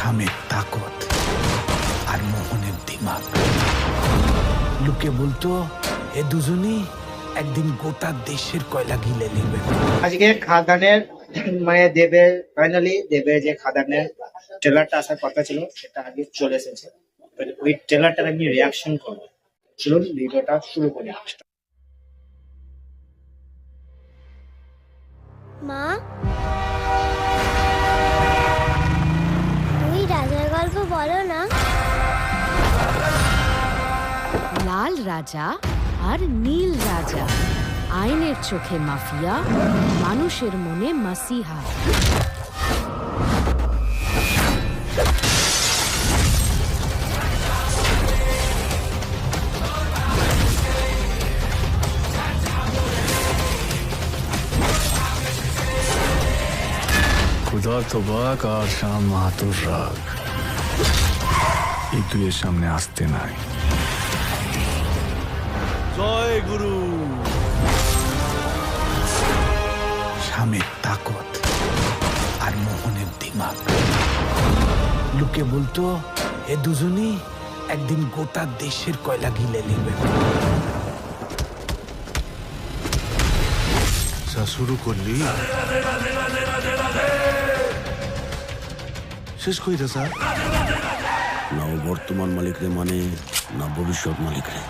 স্বামীর তাকত আর মোহনের দিমাগ। লোকে বলতো এ দুজনই একদিন গোটা দেশের কয়লা গিলে নেবে। আজকে খাদানের দেবের যে খাদানের ট্রেলারটা আসার কথা ছিল সেটা আগে চলে এসেছে। ওই ট্রেলারটার আমি রিয়াকশন করবো। চলুন ভিডিওটা শুরু করি। মা, তুমি রাজার গল্প বলো না। লাল রাজা আর নীল রাজা, আইনের চোখে মাফিয়া, মানুষের মনে মাসিহা। খুদার তোবাক আর শাম মাহাতুর রাগ, এই দুইয়ের সামনে আসতে নাই। জয় গুরু। স্বামীর তাকত আর মোহনের দিমাগ। লোকে বলতো এ দুজনই একদিন গোটা দেশের কয়লা গিলে নেবে। শুরু করলি শেষ কইরা স্যার। না ও বর্তমান মালিক রে মানে না ভবিষ্যৎ মালিক রে।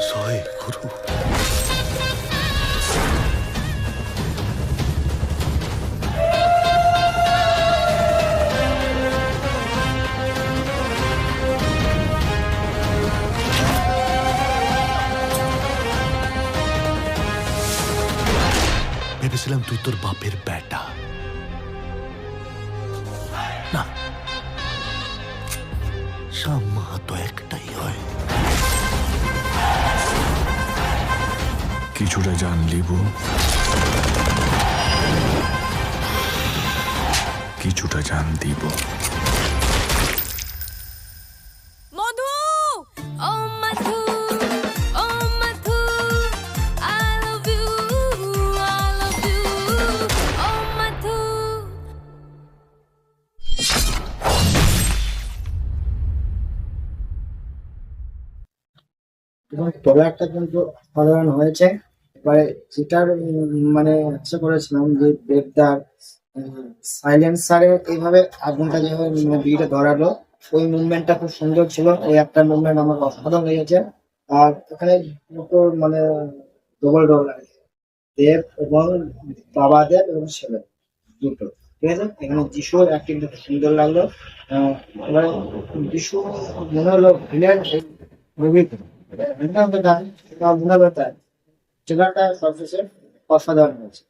জয় গুরু। ভেবেছিলাম তুই তোর বাপের বেটা, না শাম মাহাতো একটাই হয়। কিছুটা জান লিবু, কিছুটা জান দিব। মধু, ও মধু, ও মধু, I love you, I love you, ও মধু। এবং ট্রেলারটা কিন্তু সাধারণ হয়েছে। এবারে যেটার মানে আশা করেছিলাম যে দেবদার সাইলেন্সারে এইভাবে আগুনটা যেভাবে ভিডিওটা ধরালো, ওই মুভমেন্টটা খুব সুন্দর ছিল। ওই একটা মুভমেন্ট আমার অসাধারণ লেগেছে। আর এখানে দুটো মানে ডবল রোল লাগে, দেব এবং বাবা দেব এবং ছেলে দুটো, ঠিক আছে। এখানে যিশুর অ্যাক্টিংটা খুব সুন্দর লাগলো। এবারে যিশু মনে হলো ভিলেন এই মুভিতে, মনে হলো তাই ট্রেলারটা সবশেষে অসাধারণ হয়েছে।